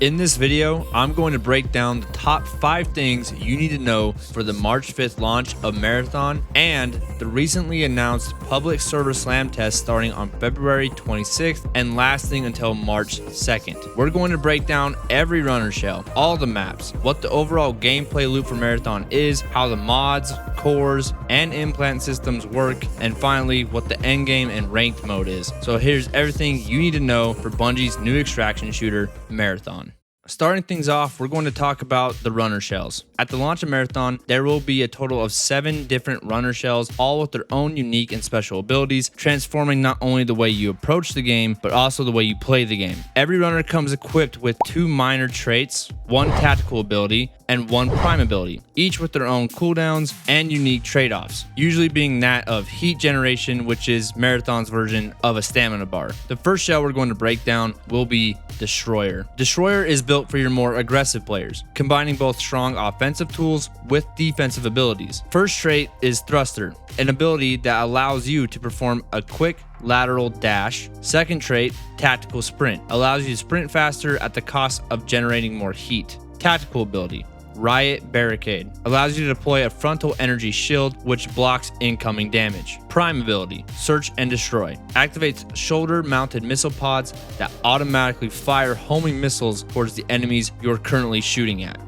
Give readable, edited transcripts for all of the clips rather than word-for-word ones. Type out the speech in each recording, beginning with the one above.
In this video, I'm going to break down the top 5 things you need to know for the March 5th launch of Marathon and the recently announced public server slam test starting on February 26th and lasting until March 2nd. We're going to break down every runner shell, all the maps, what the overall gameplay loop for Marathon is, how the mods, cores, and implant systems work, and finally what the endgame and ranked mode is. So here's everything you need to know for Bungie's new extraction shooter, Marathon. Starting things off, we're going to talk about the runner shells. At the launch of Marathon, there will be a total of 7 different runner shells, all with their own unique and special abilities, transforming not only the way you approach the game, but also the way you play the game. Every runner comes equipped with 2 minor traits, 1 tactical ability, and 1 prime ability, each with their own cooldowns and unique trade-offs, usually being that of heat generation, which is Marathon's version of a stamina bar. The first shell we're going to break down will be Destroyer. Destroyer is built for your more aggressive players, combining both strong offensive tools with defensive abilities. First trait is Thruster, an ability that allows you to perform a quick lateral dash. Second trait, Tactical Sprint, allows you to sprint faster at the cost of generating more heat. Tactical ability, Riot Barricade, allows you to deploy a frontal energy shield which blocks incoming damage. Prime ability, Search and Destroy, activates shoulder-mounted missile pods that automatically fire homing missiles towards the enemies you're currently shooting at.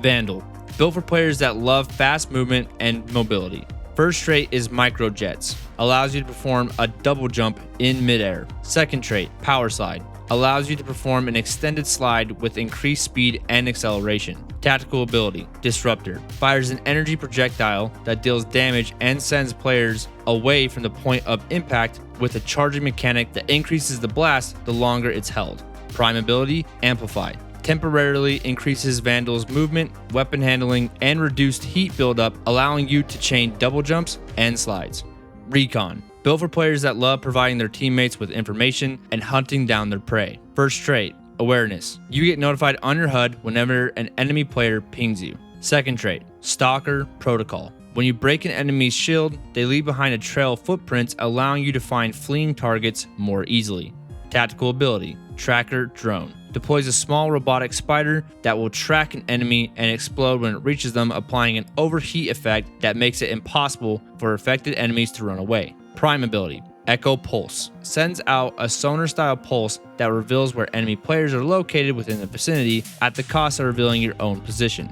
Vandal, built for players that love fast movement and mobility. First trait is Microjets, allows you to perform a double jump in midair. Second trait, Power Slide, allows you to perform an extended slide with increased speed and acceleration. Tactical ability, Disruptor, fires an energy projectile that deals damage and sends players away from the point of impact with a charging mechanic that increases the blast the longer it's held. Prime ability, Amplify, temporarily increases Vandal's movement, weapon handling, and reduced heat buildup, allowing you to chain double jumps and slides. Recon, built for players that love providing their teammates with information and hunting down their prey. First trait, Awareness, you get notified on your HUD whenever an enemy player pings you. Second trait, Stalker Protocol, when you break an enemy's shield, they leave behind a trail of footprints, allowing you to find fleeing targets more easily. Tactical ability, Tracker Drone, deploys a small robotic spider that will track an enemy and explode when it reaches them, applying an overheat effect that makes it impossible for affected enemies to run away. Prime ability, Echo Pulse, sends out a sonar-style pulse that reveals where enemy players are located within the vicinity at the cost of revealing your own position.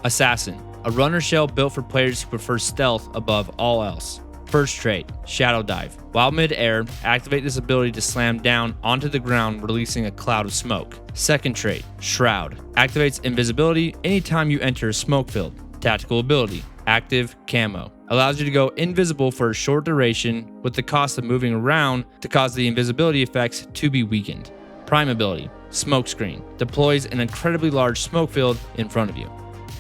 Assassin, a runner shell built for players who prefer stealth above all else. First trait, Shadow Dive. While mid-air, activate this ability to slam down onto the ground, releasing a cloud of smoke. Second trait, Shroud, activates invisibility anytime you enter a smoke field. Tactical ability, Active Camo, allows you to go invisible for a short duration with the cost of moving around to cause the invisibility effects to be weakened. Prime ability, Smokescreen, deploys an incredibly large smoke field in front of you.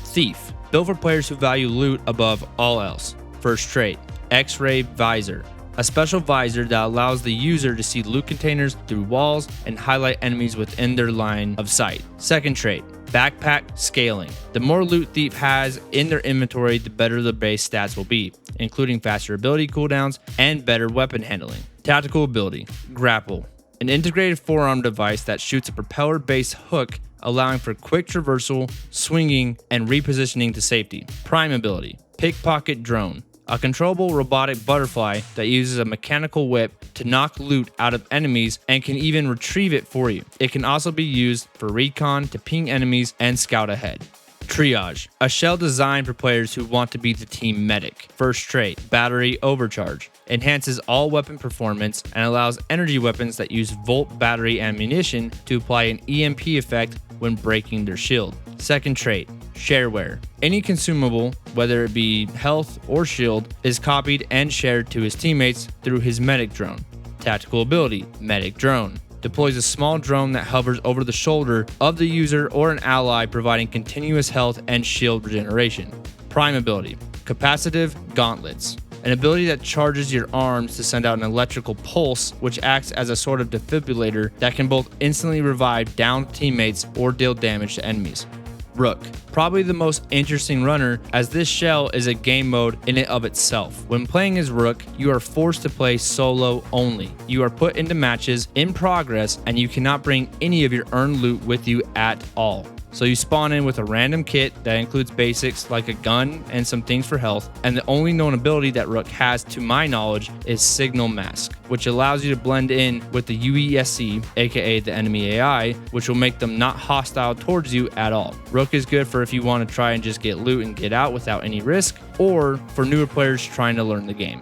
Thief, built for players who value loot above all else. First trait, X-Ray Visor, a special visor that allows the user to see loot containers through walls and highlight enemies within their line of sight. Second trait, Backpack Scaling. The more loot Thief has in their inventory, the better the base stats will be, including faster ability cooldowns and better weapon handling. Tactical ability, Grapple, an integrated forearm device that shoots a propeller-based hook, allowing for quick traversal, swinging, and repositioning to safety. Prime ability, Pickpocket Drone, a controllable robotic butterfly that uses a mechanical whip to knock loot out of enemies and can even retrieve it for you. It can also be used for recon to ping enemies and scout ahead. Triage, a shell designed for players who want to be the team medic. First trait, Battery Overcharge, enhances all weapon performance and allows energy weapons that use volt battery ammunition to apply an EMP effect when breaking their shield. Second trait, Shareware. Any consumable, whether it be health or shield, is copied and shared to his teammates through his medic drone. Tactical ability, Medic Drone, deploys a small drone that hovers over the shoulder of the user or an ally, providing continuous health and shield regeneration. Prime ability, Capacitive Gauntlets, an ability that charges your arms to send out an electrical pulse, which acts as a sort of defibrillator that can both instantly revive downed teammates or deal damage to enemies. Rook, probably the most interesting runner, as this shell is a game mode in and of itself. When playing as Rook, you are forced to play solo only. You are put into matches in progress and you cannot bring any of your earned loot with you at all. So you spawn in with a random kit that includes basics like a gun and some things for health, and the only known ability that Rook has to my knowledge is Signal Mask, which allows you to blend in with the UESC, aka the enemy AI, which will make them not hostile towards you at all. Rook is good for if you want to try and just get loot and get out without any risk, or for newer players trying to learn the game.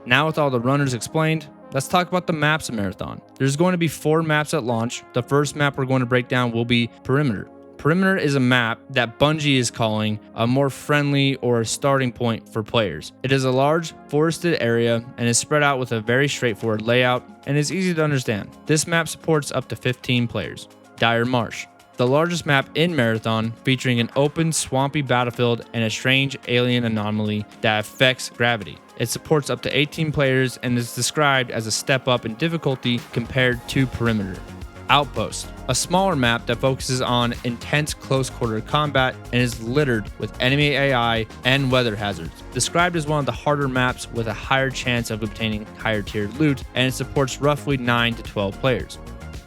Now with all the runners explained, let's talk about the maps of Marathon. There's going to be 4 maps at launch. The first map we're going to break down will be Perimeter. Perimeter is a map that Bungie is calling a more friendly or a starting point for players. It is a large forested area and is spread out with a very straightforward layout and is easy to understand. This map supports up to 15 players. Dire Marsh, the largest map in Marathon, featuring an open swampy battlefield and a strange alien anomaly that affects gravity. It supports up to 18 players and is described as a step up in difficulty compared to Perimeter. Outpost, a smaller map that focuses on intense close quarter combat and is littered with enemy AI and weather hazards. Described as one of the harder maps with a higher chance of obtaining higher tiered loot, and it supports roughly 9 to 12 players.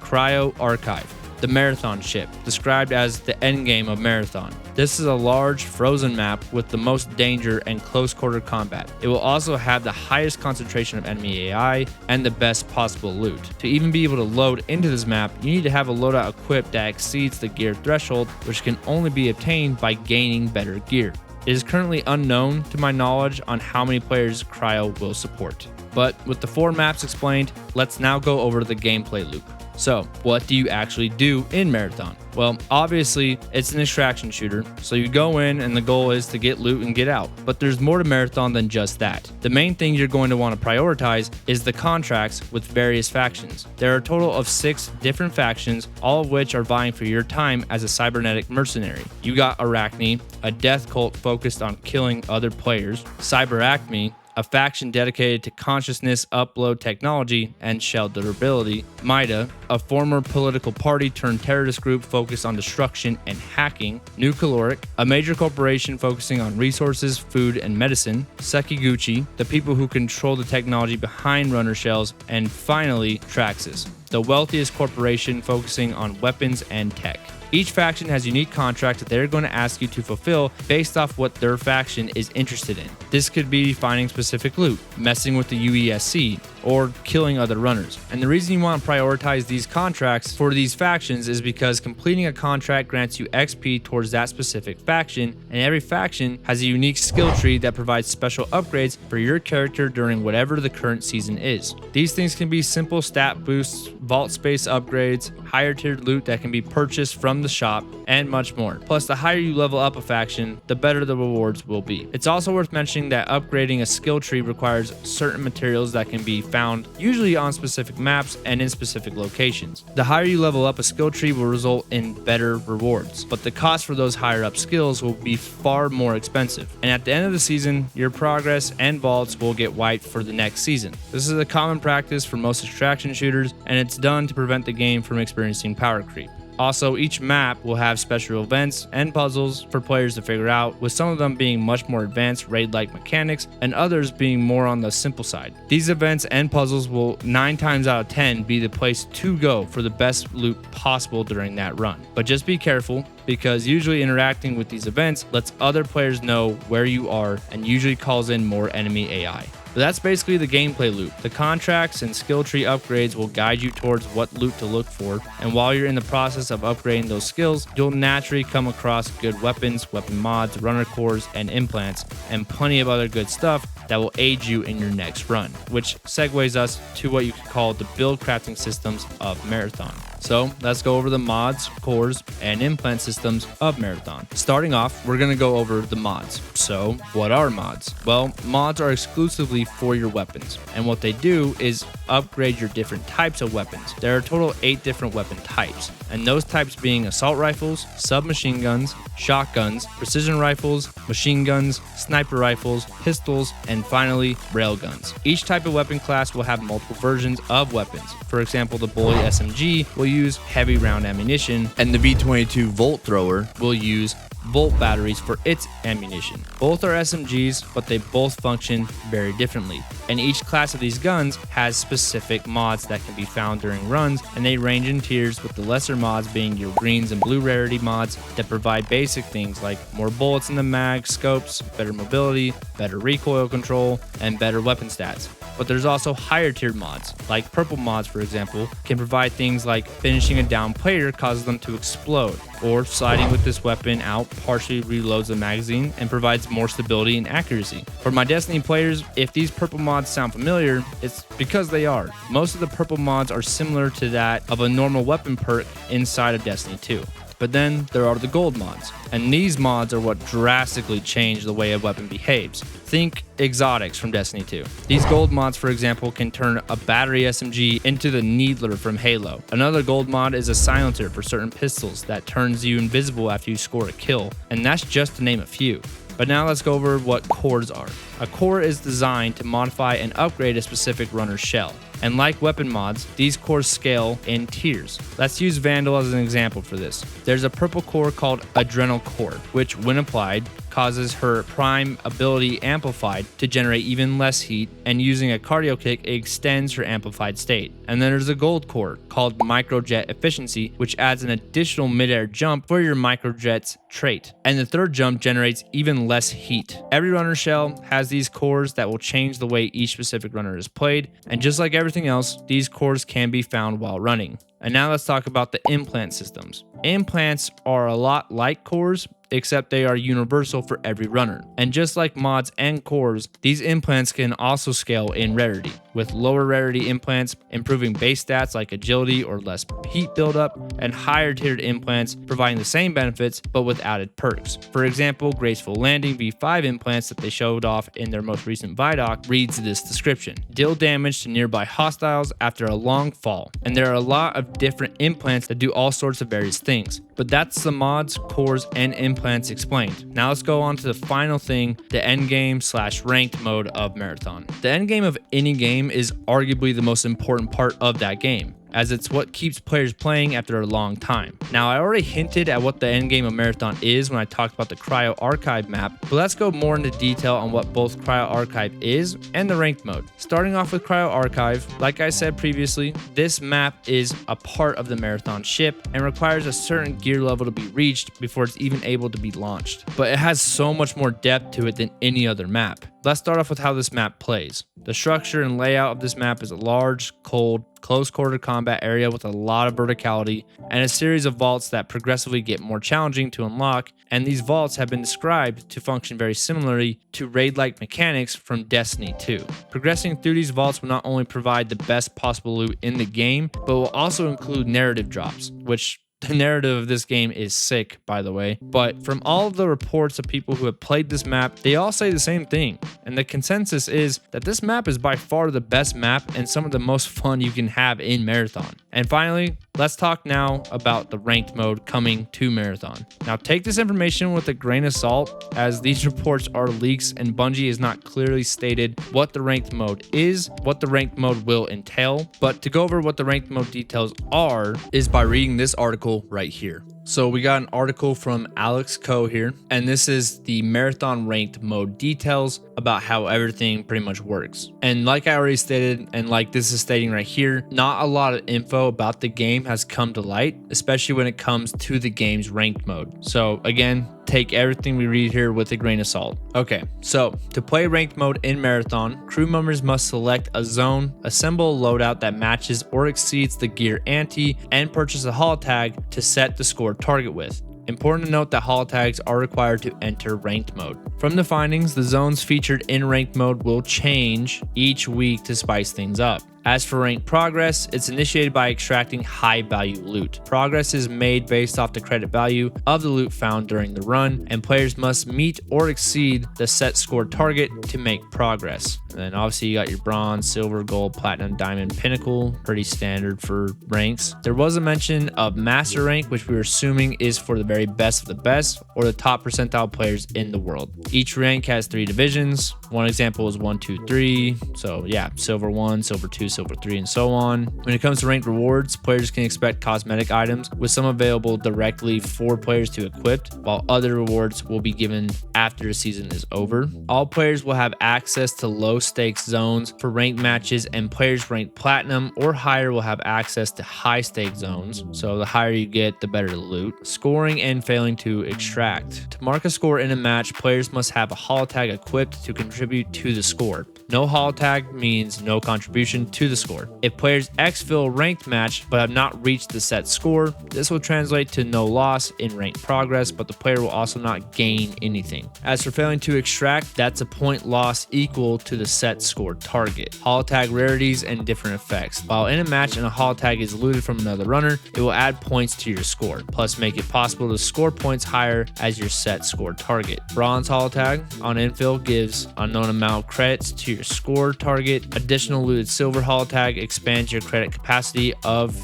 Cryo Archive, the Marathon ship, described as the endgame of Marathon. This is a large frozen map with the most danger and close quarter combat. It will also have the highest concentration of enemy AI and the best possible loot. To even be able to load into this map, you need to have a loadout equipped that exceeds the gear threshold, which can only be obtained by gaining better gear. It is currently unknown to my knowledge on how many players Cryo will support. But with the 4 maps explained, let's now go over the gameplay loop. So, what do you actually do in Marathon? Well, obviously, it's an extraction shooter, so you go in and the goal is to get loot and get out. But there's more to Marathon than just that. The main thing you're going to want to prioritize is the contracts with various factions. There are a total of 6 different factions, all of which are vying for your time as a cybernetic mercenary. You got Arachne, a death cult focused on killing other players; Cyber Acme, a faction dedicated to consciousness upload technology and shell durability; Mida, a former political party turned terrorist group focused on destruction and hacking; New Caloric, a major corporation focusing on resources, food, and medicine; Sekiguchi, the people who control the technology behind runner shells; and finally, Traxxas, the wealthiest corporation focusing on weapons and tech. Each faction has unique contracts that they're going to ask you to fulfill based off what their faction is interested in. This could be finding specific loot, messing with the UESC, or killing other runners. And the reason you want to prioritize these contracts for these factions is because completing a contract grants you XP towards that specific faction, and every faction has a unique skill tree that provides special upgrades for your character during whatever the current season is. These things can be simple stat boosts, vault space upgrades, higher tiered loot that can be purchased from the shop, and much more. Plus, the higher you level up a faction, the better the rewards will be. It's also worth mentioning that upgrading a skill tree requires certain materials that can be found usually on specific maps and in specific locations. The higher you level up a skill tree will result in better rewards, but the cost for those higher up skills will be far more expensive. And at the end of the season, your progress and vaults will get wiped for the next season. This is a common practice for most extraction shooters, and it's done to prevent the game from experiencing power creep. Also, each map will have special events and puzzles for players to figure out, with some of them being much more advanced raid-like mechanics and others being more on the simple side. These events and puzzles will 9 times out of 10 be the place to go for the best loot possible during that run. But just be careful, because usually interacting with these events lets other players know where you are and usually calls in more enemy AI. But that's basically the gameplay loop. The contracts and skill tree upgrades will guide you towards what loot to look for, and while you're in the process of upgrading those skills, you'll naturally come across good weapons, weapon mods, runner cores, and implants, and plenty of other good stuff that will aid you in your next run, which segues us to what you could call the build crafting systems of Marathon. So let's go over the mods, cores, and implant systems of Marathon. Starting off, we're going to go over the mods. So what are mods? Well, mods are exclusively for your weapons, and what they do is upgrade your different types of weapons. There are a total of 8 different weapon types, and those types being assault rifles, submachine guns, shotguns, precision rifles, machine guns, sniper rifles, pistols, and finally, railguns. Each type of weapon class will have multiple versions of weapons. For example, the Bully SMG will use heavy round ammunition, and the V22 Volt Thrower will use volt batteries for its ammunition. Both are SMGs, but they both function very differently. And each class of these guns has specific mods that can be found during runs, and they range in tiers, with the lesser mods being your greens and blue rarity mods that provide basic things like more bullets in the mag, scopes, better mobility, better recoil control, and better weapon stats. But there's also higher tiered mods, like purple mods for example, can provide things like finishing a down player causes them to explode, or sliding with this weapon out partially reloads the magazine and provides more stability and accuracy. For my Destiny players, if these purple mods sound familiar, it's because they are. Most of the purple mods are similar to that of a normal weapon perk inside of Destiny 2. But then there are the gold mods, and these mods are what drastically change the way a weapon behaves. Think exotics from Destiny 2. These gold mods, for example, can turn a battery SMG into the Needler from Halo. Another gold mod is a silencer for certain pistols that turns you invisible after you score a kill, and that's just to name a few. But now let's go over what cores are. A core is designed to modify and upgrade a specific runner's shell. And like weapon mods, these cores scale in tiers. Let's use Vandal as an example for this. There's a purple core called Adrenal Core, which when applied, causes her prime ability amplified to generate even less heat, and using a cardio kick, it extends her amplified state. And then there's a gold core called Microjet Efficiency, which adds an additional midair jump for your microjet's trait. And the third jump generates even less heat. Every runner shell has these cores that will change the way each specific runner is played, and just like everything else, these cores can be found while running. And now let's talk about the implant systems. Implants are a lot like cores, except they are universal for every runner. And just like mods and cores, these implants can also scale in rarity, with lower rarity implants improving base stats like agility or less heat buildup, and higher tiered implants providing the same benefits but with added perks. For example, Graceful Landing V5 implants that they showed off in their most recent Vidoc reads this description: deal damage to nearby hostiles after a long fall. And there are a lot of different implants that do all sorts of various things. But that's the mods, cores, and implants explained. Now let's go on to the final thing, the endgame/ranked mode of Marathon. The endgame of any game is arguably the most important part of that game, as it's what keeps players playing after a long time. Now, I already hinted at what the endgame of Marathon is when I talked about the Cryo Archive map, but let's go more into detail on what both Cryo Archive is and the ranked mode. Starting off with Cryo Archive, like I said previously, this map is a part of the Marathon ship and requires a certain gear level to be reached before it's even able to be launched. But it has so much more depth to it than any other map. Let's start off with how this map plays. The structure and layout of this map is a large, cold, close-quarter combat area with a lot of verticality and a series of vaults that progressively get more challenging to unlock, and these vaults have been described to function very similarly to raid-like mechanics from Destiny 2. Progressing through these vaults will not only provide the best possible loot in the game, but will also include narrative drops, which the narrative of this game is sick, by the way. But from all of the reports of people who have played this map, they all say the same thing. And the consensus is that this map is by far the best map and some of the most fun you can have in Marathon. And finally, let's talk now about the ranked mode coming to Marathon. Now take this information with a grain of salt, as these reports are leaks and Bungie has not clearly stated what the ranked mode is, what the ranked mode will entail. But to go over what the ranked mode details are is by reading this article right here. So we got an article from Alex Coe here, and this is the Marathon ranked mode details about how everything pretty much works. And like I already stated, and like this is stating right here, not a lot of info about the game has come to light, especially when it comes to the game's ranked mode. So again, take everything we read here with a grain of salt. Okay, so to play ranked mode in Marathon, crew members must select a zone, assemble a loadout that matches or exceeds the gear ante, and purchase a holo tag to set the score target with. Important to note that holo tags are required to enter ranked mode. From the findings, the zones featured in ranked mode will change each week to spice things up. As for ranked progress, it's initiated by extracting high value loot. Progress is made based off the credit value of the loot found during the run, and players must meet or exceed the set score target to make progress. And then obviously you got your bronze, silver, gold, platinum, diamond, pinnacle, pretty standard for ranks. There was a mention of master rank, which we were assuming is for the very best of the best, or the top percentile players in the world. Each rank has 3 divisions, One example is 1, 2, 3. So yeah, silver 1, silver 2, silver 3, and so on. When it comes to ranked rewards, players can expect cosmetic items, with some available directly for players to equip, while other rewards will be given after the season is over. All players will have access to low stakes zones for ranked matches, and players ranked platinum or higher will have access to high stake zones. So the higher you get, the better the loot. Scoring and failing to extract. To mark a score in a match, players must have a holo tag equipped to contribute to the score. No holo tag means no contribution to the score. If players exfil a ranked match but have not reached the set score, this will translate to no loss in ranked progress, but the player will also not gain anything. As for failing to extract, that's a point loss equal to the set score target. Holo tag rarities and different effects. While in a match and a holo tag is looted from another runner, it will add points to your score, plus make it possible to score points higher as your set score target. Bronze holo tag on infill gives unknown amount of credits to your score target. Additional looted silver holo tag expands your credit capacity of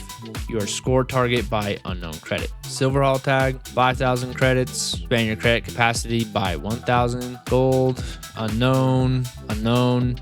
your score target by unknown credit. Silver holo tag 5,000 credits, expand your credit capacity by 1,000. Gold, unknown,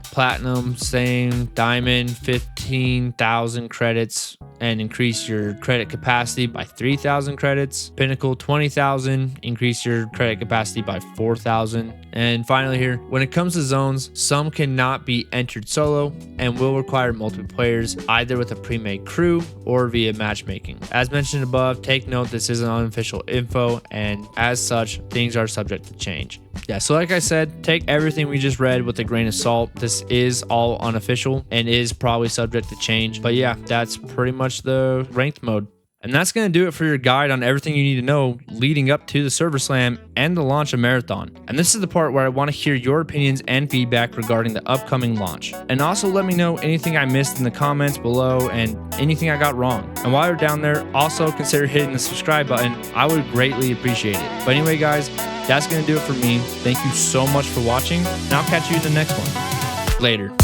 platinum, same. Diamond 15,000 credits and increase your credit capacity by 3,000 credits. Pinnacle 20,000, increase your credit capacity by 4,000. And finally here, when it comes to zones, some cannot be entered solo and will require multiple players, either with a pre-made crew or via matchmaking. As mentioned above, take note this isn't unofficial info, and as such, things are subject to change. Yeah, so like I said, take everything we just read with a grain of salt. This is all unofficial and is probably subject to change. But yeah, that's pretty much the ranked mode. And that's going to do it for your guide on everything you need to know leading up to the Server Slam and the launch of Marathon. And this is the part where I want to hear your opinions and feedback regarding the upcoming launch. And also let me know anything I missed in the comments below and anything I got wrong. And while you're down there, also consider hitting the subscribe button. I would greatly appreciate it. But anyway, guys, that's going to do it for me. Thank you so much for watching, and I'll catch you in the next one. Later.